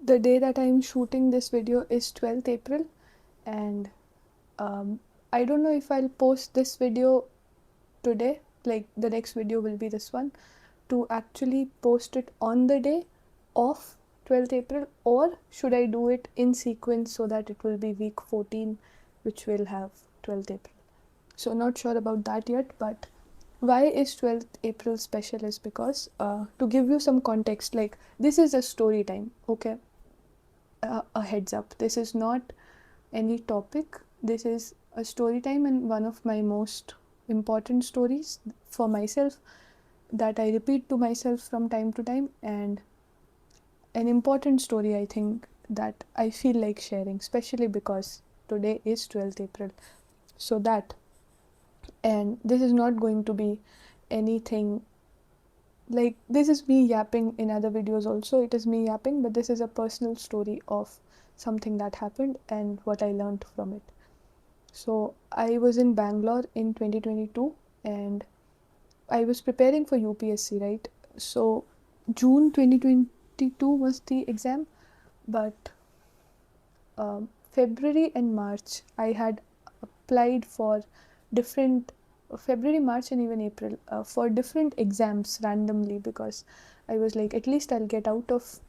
The day that I'm shooting this video is 12th April, and I don't know if I'll post this video today, like the next video will be this one, to actually post it on the day of 12th April, or should I do it in sequence so that it will be week 14, which will have 12th April. So not sure about that yet, but why is 12th April special is because, to give you some context, like this is a story time, okay? A heads up, this is not any topic, this is a story time, and one of my most important stories for myself that I repeat to myself from time to time, and an important story I think that I feel like sharing, especially because today is 12th April. So that, and this is not going to be anything like, this is me yapping in other videos also, it is me yapping, but this is a personal story of something that happened and what I learned from it. So I was in Bangalore in 2022 and I was preparing for UPSC, right? So June 2022 was the exam, but February and March I had applied for different February, March, and even April for different exams randomly, because I was like, at least I'll get out of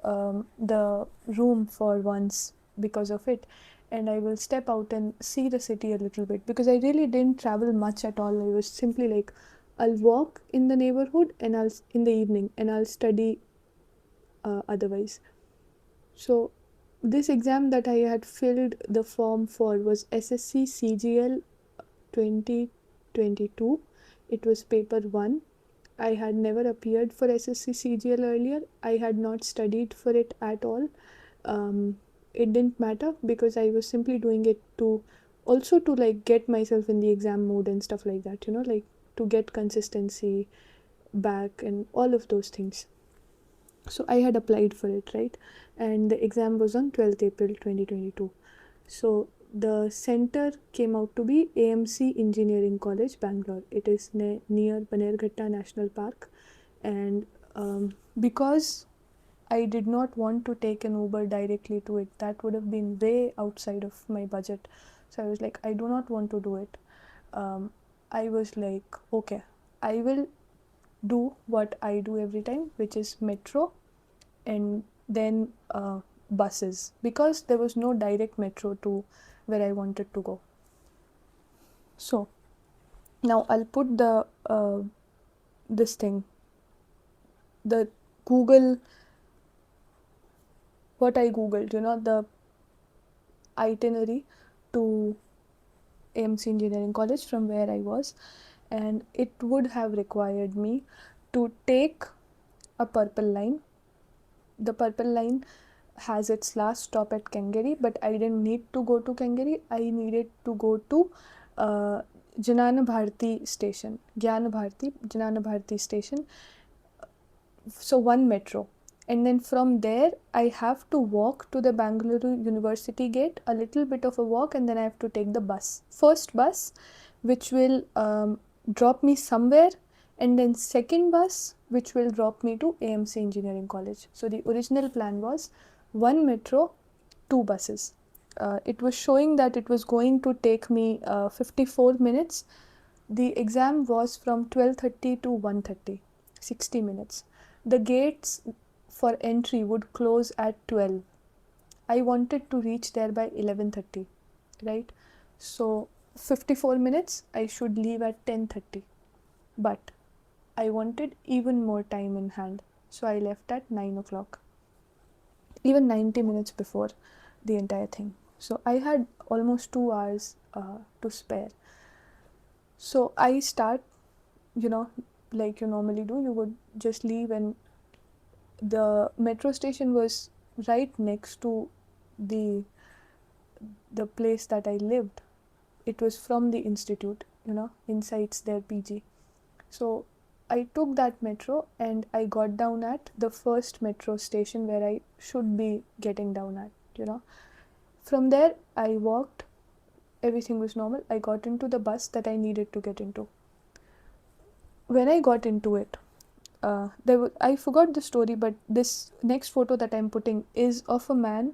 the room for once because of it, and I will step out and see the city a little bit, because I really didn't travel much at all. I was simply like, I'll walk in the neighborhood and I'll in the evening and I'll study otherwise. So this exam that I had filled the form for was SSC CGL 2022. It was paper 1. I had never appeared for SSC CGL earlier. I had not studied for it at all. It didn't matter because I was simply doing it to also to like get myself in the exam mode and stuff like that, like to get consistency back and all of those things. So I had applied for it, right? And the exam was on 12th April 2022. So the center came out to be AMC Engineering College, Bangalore. It is near Banerghatta National Park. And because I did not want to take an Uber directly to it, that would have been way outside of my budget. So I was like, I do not want to do it. I was like, okay, I will do what I do every time, which is metro and then buses, because there was no direct metro to where I wanted to go. So now I'll put the this thing, the Google, what I googled, the itinerary to AMC Engineering College from where I was, and it would have required me to take a purple line. The purple line has its last stop at Kangeri, but I didn't need to go to Kangeri. I needed to go to Janana Bharti station, Gyan Bharti, Janana Bharti station. So one metro. And then from there, I have to walk to the Bangalore University gate, a little bit of a walk, and then I have to take the bus. First bus, which will drop me somewhere, and then second bus, which will drop me to AMC Engineering College. So the original plan was one metro, two buses. It was showing that it was going to take me 54 minutes. The exam was from 12:30 to 1:30, 60 minutes. The gates for entry would close at 12. I wanted to reach there by 11:30, right? So 54 minutes, I should leave at 10:30. But I wanted even more time in hand, so I left at 9 o'clock, even 90 minutes before the entire thing. So I had almost 2 hours to spare. So I start, like you normally do, you would just leave, and the metro station was right next to the place that I lived. It was from the institute, inside their PG. So I took that metro and I got down at the first metro station where I should be getting down at. From there I walked, everything was normal. I got into the bus that I needed to get into. When I got into it, I forgot the story, but this next photo that I'm putting is of a man.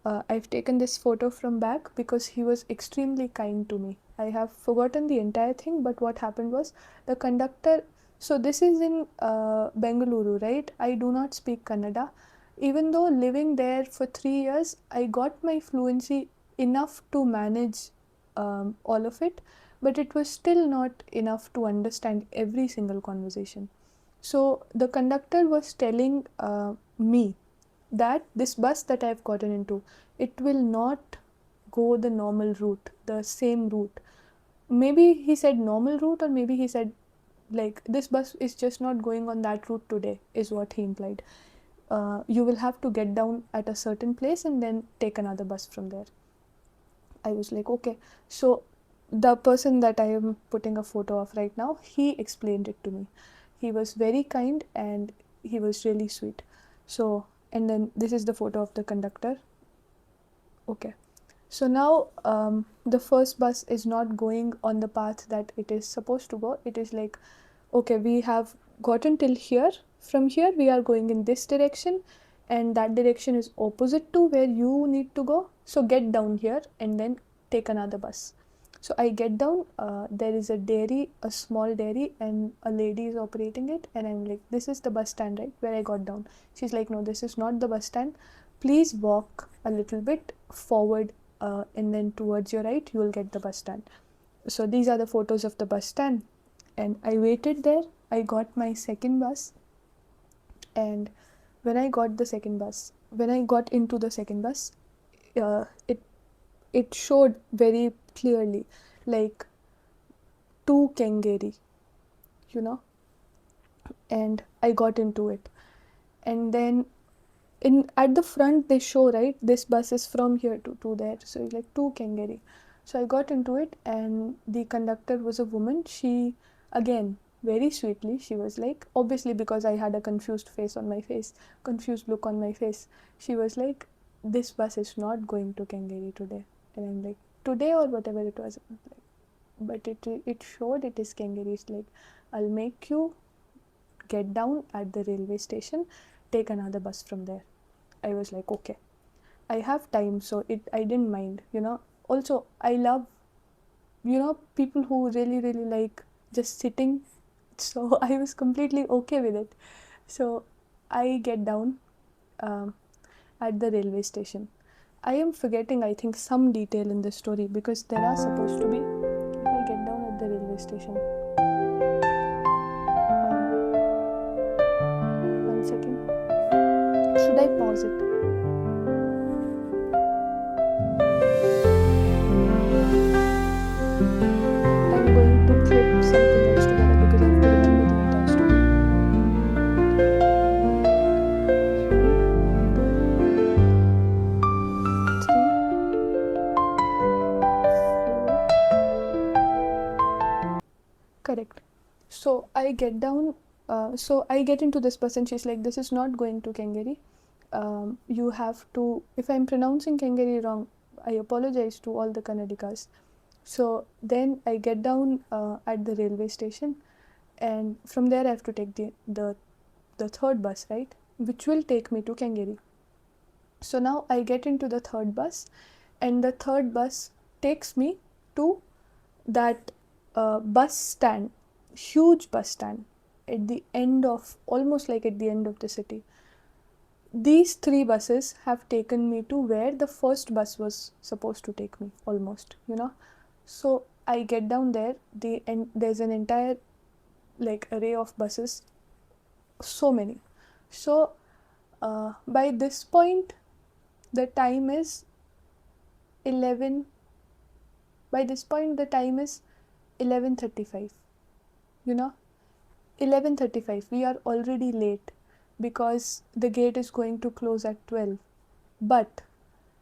I've taken this photo from back because he was extremely kind to me. I have forgotten the entire thing, but what happened was the conductor. So this is in Bengaluru, right? I do not speak Kannada. Even though living there for 3 years, I got my fluency enough to manage all of it, but it was still not enough to understand every single conversation. So the conductor was telling me that this bus that I've gotten into, it will not go the normal route, the same route. Maybe he said normal route, or maybe he said like this bus is just not going on that route today, is what he implied. You will have to get down at a certain place and then take another bus from there. I was like, okay. So the person that I am putting a photo of right now, he explained it to me. He was very kind and he was really sweet. So, and then this is the photo of the conductor. Okay. So now the first bus is not going on the path that it is supposed to go. It is like, okay, we have gotten till here. From here, we are going in this direction, and that direction is opposite to where you need to go. So get down here and then take another bus. So I get down. There is a dairy, a small dairy, and a lady is operating it. And I'm like, this is the bus stand, right? Where I got down. She's like, no, this is not the bus stand. Please walk a little bit forward, and then towards your right, you will get the bus stand. So these are the photos of the bus stand. And I waited there. I got my second bus. And when I got into the second bus, uh, it it showed very clearly like two Kengeri, you know, and I got into it. And then at the front they show, right, this bus is from here to there. So it's like two Kengeri. So I got into it, and the conductor was a woman. She, again, very sweetly, she was like, obviously because I had a confused look on my face, she was like, this bus is not going to Kengeri today. And I'm like, today or whatever it was. But it showed it is Kengeri. It's like, I'll make you get down at the railway station, take another bus from there. I was like, okay, I have time, so I didn't mind, you know. Also, I love, you know, people who really, really like just sitting. So I was completely okay with it. So I get down um, at the railway station. I am forgetting, I think, some detail in the story because there are supposed to be. If I get down at the railway station, 1 second. Should I pause it? I'm going to clip something else together because I have to remember the entire story. 1, 2, 3, 4. Correct. So I get down. So I get into this bus, and she's like, "This is not going to Kengeri. You have to." If I'm pronouncing Kengeri wrong, I apologize to all the Kannadikas. So then I get down at the railway station, and from there I have to take the third bus, right, which will take me to Kengeri. So now I get into the third bus, and the third bus takes me to that bus stand, huge bus stand at the end of, almost like at the end of the city. These three buses have taken me to where the first bus was supposed to take me, almost, you know. So I get down there, and there's an entire like array of buses, so many. So by this point, the time is 11. By this point, the time is 11:35. You know, 11:35. We are already late because the gate is going to close at 12. But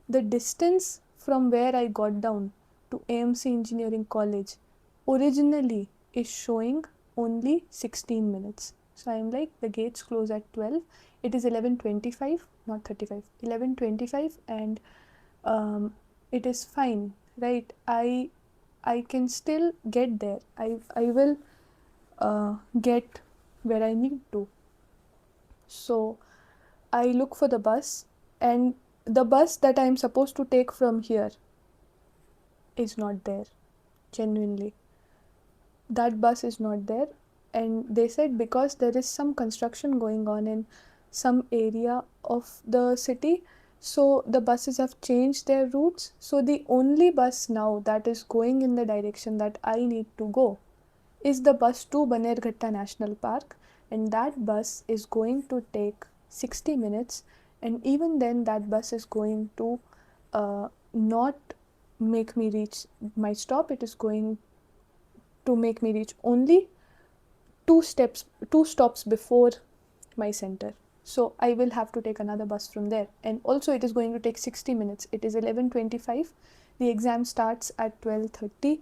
the distance from where I got down to AMC Engineering College originally is showing only 16 minutes. So I'm like, the gates close at 12. It is 11:25, not 35. 11:25, and it is fine, right? I can still get there. I will get where I need to. So I look for the bus, and the bus that I'm supposed to take from here is not there. Genuinely, that bus is not there. And they said because there is some construction going on in some area of the city, so the buses have changed their routes. So the only bus now that is going in the direction that I need to go is the bus to Banerghatta National Park, and that bus is going to take 60 minutes. And even then, that bus is going to not make me reach my stop. It is going to make me reach only two stops before my center. So I will have to take another bus from there. And also, it is going to take 60 minutes. It is 11:25. The exam starts at 12:30.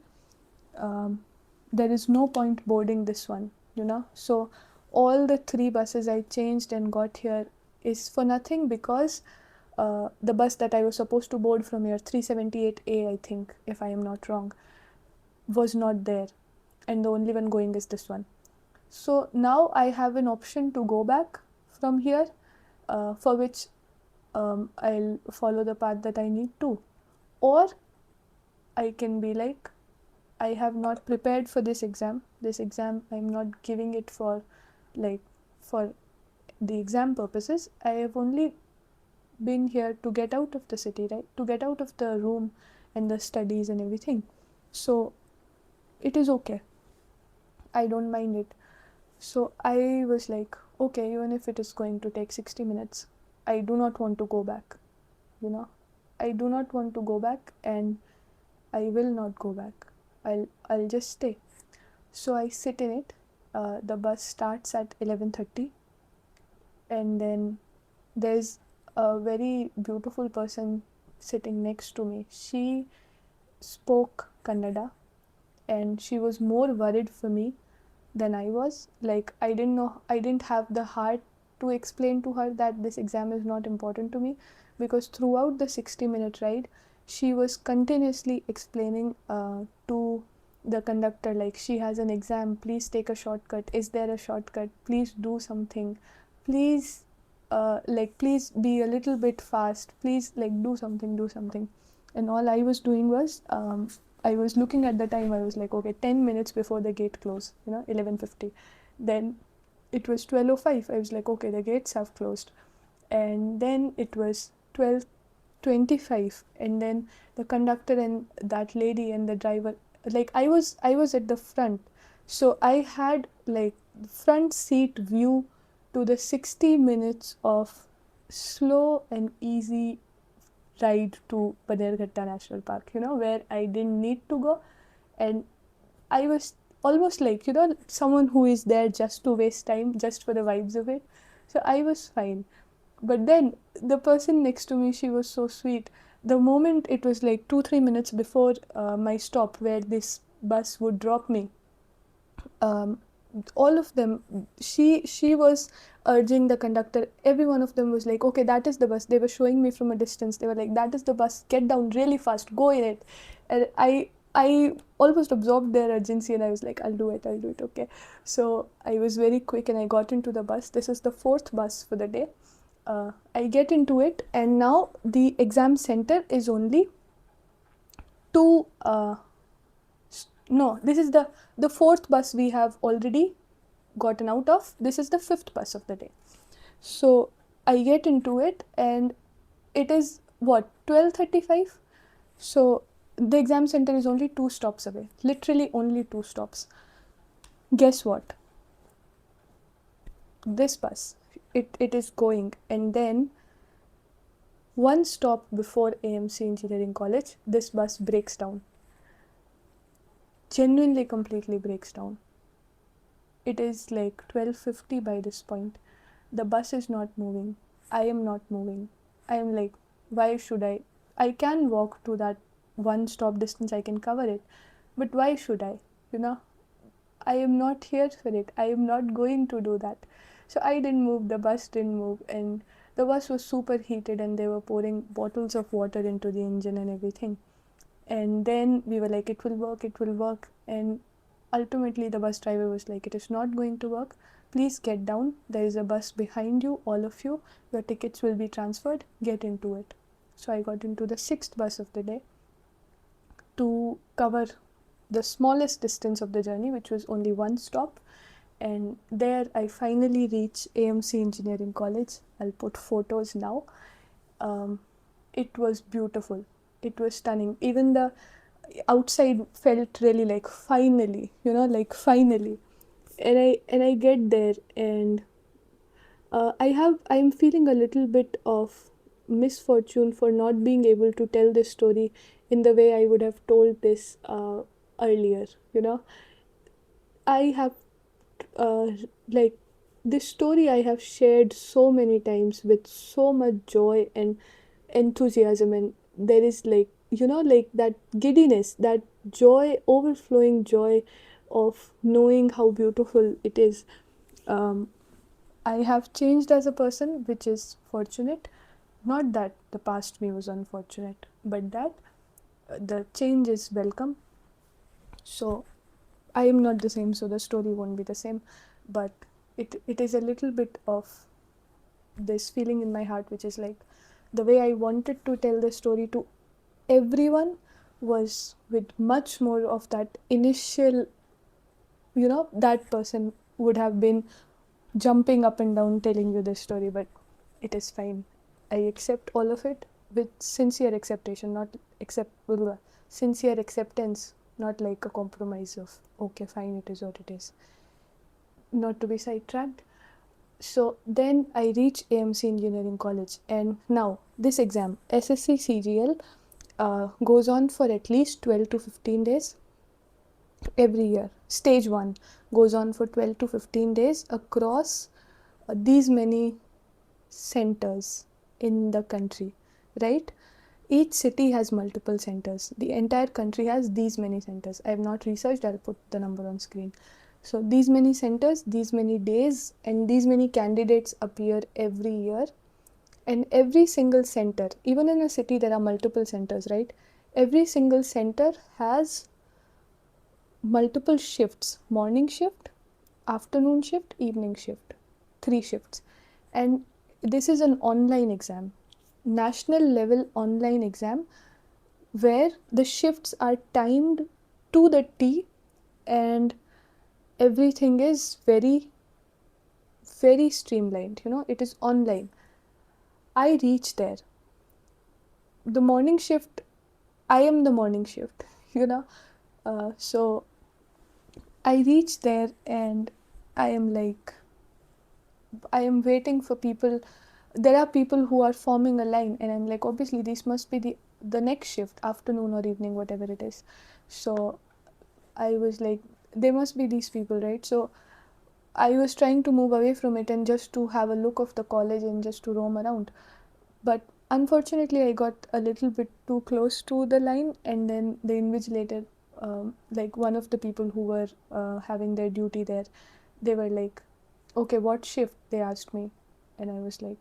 There is no point boarding this one, So all the 3 buses I changed and got here is for nothing, because the bus that I was supposed to board from here, 378A, I think, if I am not wrong, was not there. And the only one going is this one. So now I have an option to go back from here, for which I'll follow the path that I need to. Or I can be like, I have not prepared for this exam. This exam, I'm not giving it for the exam purposes. I have only been here to get out of the city, right? To get out of the room and the studies and everything. So it is okay. I don't mind it. So I was like, okay, even if it is going to take 60 minutes, I do not want to go back. I do not want to go back, and I will not go back. I'll just stay. So I sit in it. The bus starts at 11:30, and then there's a very beautiful person sitting next to me. She spoke Kannada, and she was more worried for me than I was. Like, I didn't have the heart to explain to her that this exam is not important to me, because throughout the 60-minute ride, she was continuously explaining to the conductor, like, she has an exam, please take a shortcut, is there a shortcut, please do something, please please be a little bit fast, please, like, do something. And all I was doing was, I was looking at the time. I was like, okay, 10 minutes before the gate close, 11:50. Then it was 12:05. I was like, okay, the gates have closed. And then it was 12:25. And then the conductor and that lady and the driver, like, I was at the front. So I had, like, front seat view to the 60 minutes of slow and easy ride to Banerghatta National Park, where I didn't need to go. And I was almost like, someone who is there just to waste time, just for the vibes of it. So I was fine. But then the person next to me, she was so sweet. The moment it was like 2-3 minutes before my stop, where this bus would drop me, um, all of them, she was urging the conductor. Every one of them was like, okay, that is the bus. They were showing me from a distance. They were like, that is the bus, get down really fast, go in it. And I almost absorbed their urgency, and I was like, I'll do it, okay. So I was very quick, and I got into the bus. This is the 4th bus for the day. I get into it, and now the exam center is only two no, this is the 4th bus we have already gotten out of. This is the 5th bus of the day. So I get into it, and it is what, 12:35. So the exam center is only 2 stops away, literally only 2 stops. Guess what? This bus, it is going, and then 1 stop before AMC Engineering College, this bus breaks down. Genuinely, completely breaks down. It is like 12:50 by this point. The bus is not moving. I am not moving. I am like, why should I? I can walk to that 1 stop distance, I can cover it. But why should I? I am not here for it. I am not going to do that. So I didn't move. The bus didn't move. And the bus was super heated, and they were pouring bottles of water into the engine and everything. And then we were like, it will work. And ultimately the bus driver was like, it is not going to work. please get down. There is a bus behind you, all of you. Your tickets will be transferred. Get into it. So I got into the 6th bus of the day to cover the smallest distance of the journey, which was only one stop. And there I finally reached AMC Engineering College. I'll put photos now. It was beautiful. It was stunning. Even the outside felt really like finally, like finally. And I get there, and I'm feeling a little bit of misfortune for not being able to tell this story in the way I would have told this earlier. I have uh, like this story I have shared so many times with so much joy and enthusiasm, and there is like like that giddiness, that joy, overflowing joy of knowing how beautiful it is. um, I have changed as a person, which is fortunate. Not that the past me was unfortunate, but that the change is welcome. So I am not the same, so the story won't be the same. But it is a little bit of this feeling in my heart, which is like the way I wanted to tell the story to everyone was with much more of that initial, that person would have been jumping up and down telling you this story, but it is fine. I accept all of it with sincere acceptation, not accept sincere acceptance, not like a compromise of okay, fine, it is what it is. Not to be sidetracked. So then I reach AMC Engineering College, and now this exam, SSC CGL, goes on for at least 12 to 15 days every year. Stage 1 goes on for 12 to 15 days across these many centers in the country, right? Each city has multiple centers. The entire country has these many centers. I have not researched, I'll put the number on screen. So these many centers, these many days, and these many candidates appear every year. And every single center, even in a city there are multiple centers, right? Every single center has multiple shifts: morning shift, afternoon shift, evening shift, 3 shifts. And this is an online exam, national level online exam, where the shifts are timed to the T, and everything is very, very streamlined. It is online. I reach there. The morning shift, I am the morning shift, you know. So I reach there, and I am like, I am waiting for people. There are people who are forming a line, and I'm like, obviously, this must be the next shift, afternoon or evening, whatever it is. So I was like, there must be these people, right? So I was trying to move away from it and just to have a look of the college and just to roam around. But unfortunately, I got a little bit too close to the line, and then the invigilator, like one of the people who were having their duty there, they were like, okay, what shift? They asked me. And I was like,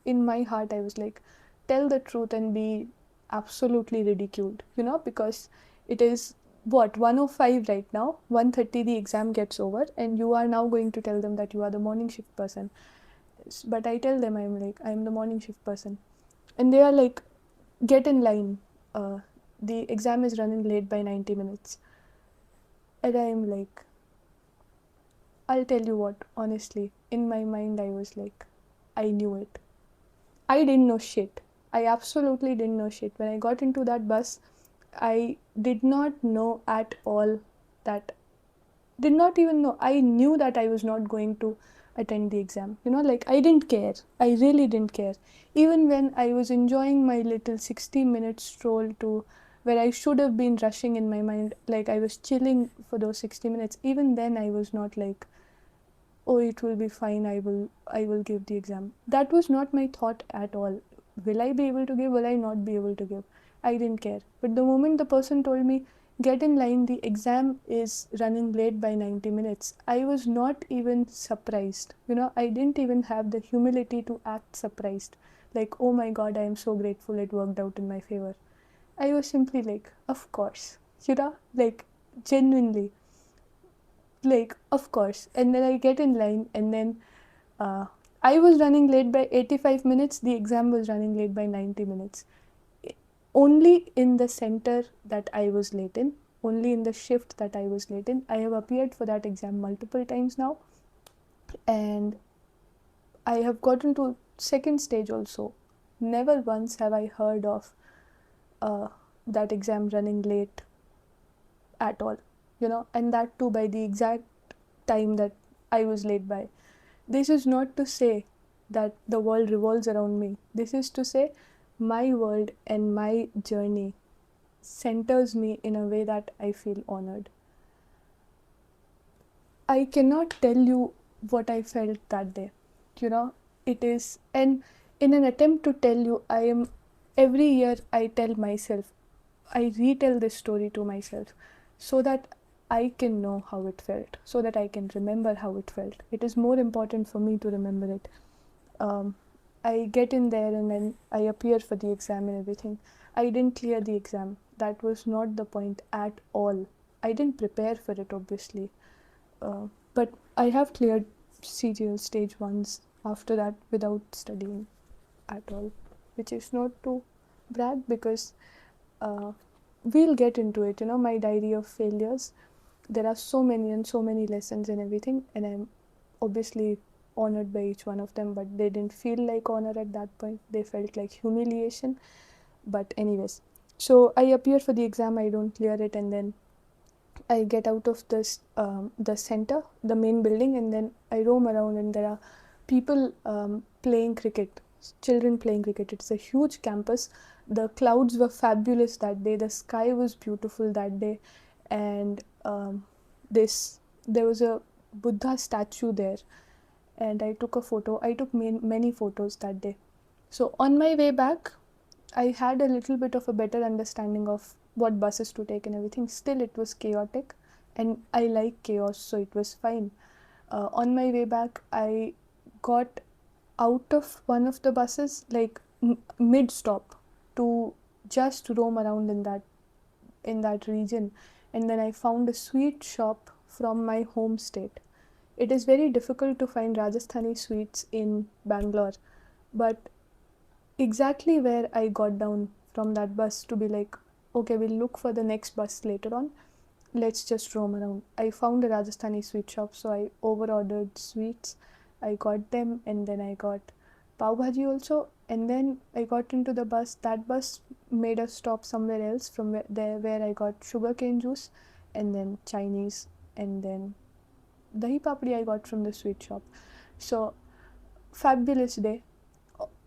in my heart, I was like, tell the truth and be absolutely ridiculed, because it is what, 1:05 right now, 1:30 the exam gets over, and you are now going to tell them that you are the morning shift person. But I tell them I'm the morning shift person, and they are like, get in line. The exam is running late by 90 minutes. And I'm like, I'll tell you what, honestly, in my mind, I was like, I knew it. I didn't know shit. I absolutely didn't know shit. When I got into that bus, I did not know at all that, did not even know. I knew that I was not going to attend the exam. Like, I didn't care. I really didn't care. Even when I was enjoying my little 60-minute stroll to where I should have been rushing in my mind, like I was chilling for those 60 minutes, even then I was not like, oh, it will be fine, I will give the exam. That was not my thought at all. Will I be able to give, will I not be able to give? I didn't care. But the moment the person told me, get in line, the exam is running late by 90 minutes, I was not even surprised. I didn't even have the humility to act surprised, like, oh my god, I am so grateful it worked out in my favor. I was simply like, of course, like, genuinely. like, of course. And then I get in line, and then I was running late by 85 minutes, the exam was running late by 90 minutes. Only in the center that I was late in, only in the shift that I was late in. I have appeared for that exam multiple times now, and I have gotten to second stage also. Never once have I heard of uh, that exam running late at all, and that too by the exact time that I was late by. This is not to say that the world revolves around me. This is to say my world and my journey centers me in a way that I feel honored. I cannot tell you what I felt that day. It is, and in an attempt to tell you, every year I tell myself, I retell this story to myself so that I can know how it felt, so that I can remember how it felt. It is more important for me to remember it. Um, I get in there and then I appear for the exam and everything. I didn't clear the exam. That was not the point at all. I didn't prepare for it, obviously. But I have cleared CGL stage ones after that without studying at all, which is not to brag because uh, we'll get into it. My diary of failures. There are so many and so many lessons and everything, and I'm obviously honored by each one of them, but they didn't feel like honor at that point. They felt like humiliation. But anyways, so I appear for the exam, I don't clear it, and then I get out of this the center, the main building, and then I roam around, and there are people playing cricket, children playing cricket. It's a huge campus. The clouds were fabulous that day. The sky was beautiful that day, and this there was a Buddha statue there, and I took a photo. I took many photos that day. So on my way back, I had a little bit of a better understanding of what buses to take and everything. Still, it was chaotic, and I like chaos, so it was fine. On my way back, I got out of one of the buses, like mid stop, to just roam around in that region, and then I found a sweet shop from my home state. It is very difficult to find Rajasthani sweets in Bangalore, but exactly where I got down from that bus to be like, okay, we'll look for the next bus later on. Let's just roam around. I found a Rajasthani sweet shop, so I over ordered sweets. I got them, and then I got pav bhaji also. And then I got into the bus. That bus made us stop somewhere else from where I got sugarcane juice, and then Chinese, and then dahi papdi I got from the sweet shop. So fabulous day.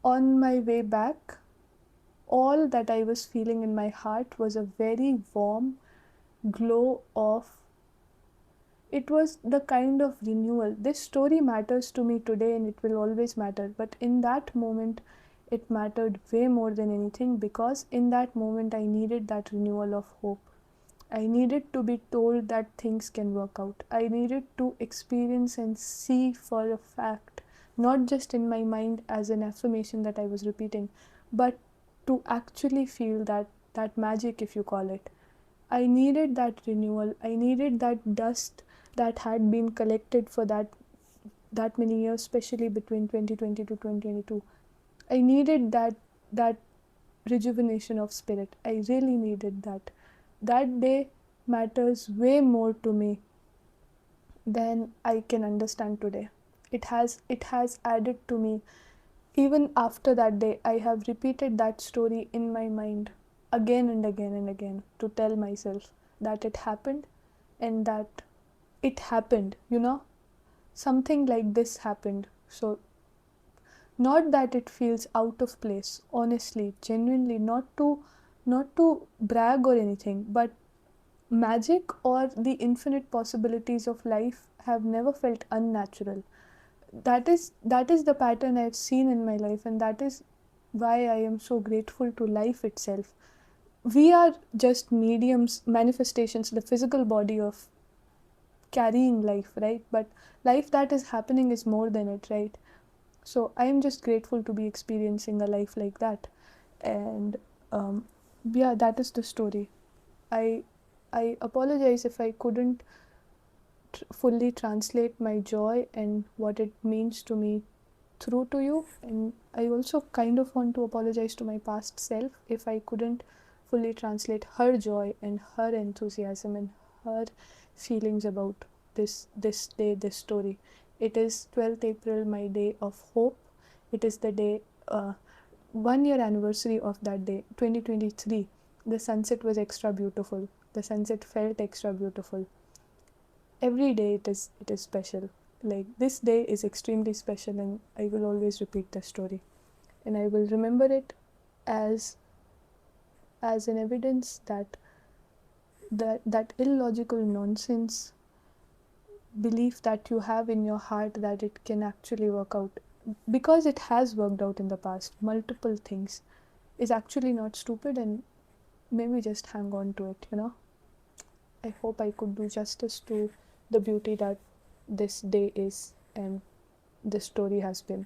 On my way back, all that I was feeling in my heart was a very warm glow of, it was the kind of renewal. This story matters to me today and it will always matter. But in that moment, it mattered way more than anything because in that moment, I needed that renewal of hope. I needed to be told that things can work out. I needed to experience and see for a fact, not just in my mind as an affirmation that I was repeating, but to actually feel that magic, if you call it. I needed that renewal. I needed that dust that had been collected for that many years, especially between 2020 to 2022. I needed that rejuvenation of spirit. I really needed that. That day matters way more to me than I can understand today. It has added to me. Even after that day, I have repeated that story in my mind again and again and again to tell myself that it happened and that it happened. Something like this happened. So, not that it feels out of place, honestly, genuinely, not to brag or anything, but magic or the infinite possibilities of life have never felt unnatural. That is the pattern I've seen in my life, and that is why I am so grateful to life itself. We are just mediums, manifestations, the physical body of carrying life, right? But life that is happening is more than it, right? So I am just grateful to be experiencing a life like that. And um, that is the story. I I apologize if I couldn't fully translate my joy and what it means to me through to you. And I also kind of want to apologize to my past self if I couldn't fully translate her joy and her enthusiasm and her feelings about this day, this story. It is 12th April, my day of hope. It is the day, 1 year anniversary of that day, 2023. The sunset was extra beautiful. The sunset felt extra beautiful. Every day it is special. Like, this day is extremely special, and I will always repeat the story, and I will remember it as an evidence that that illogical nonsense belief that you have in your heart that it can actually work out, because it has worked out in the past multiple things, is actually not stupid. And maybe just hang on to it, I hope I could do justice to the beauty that this day is and this story has been.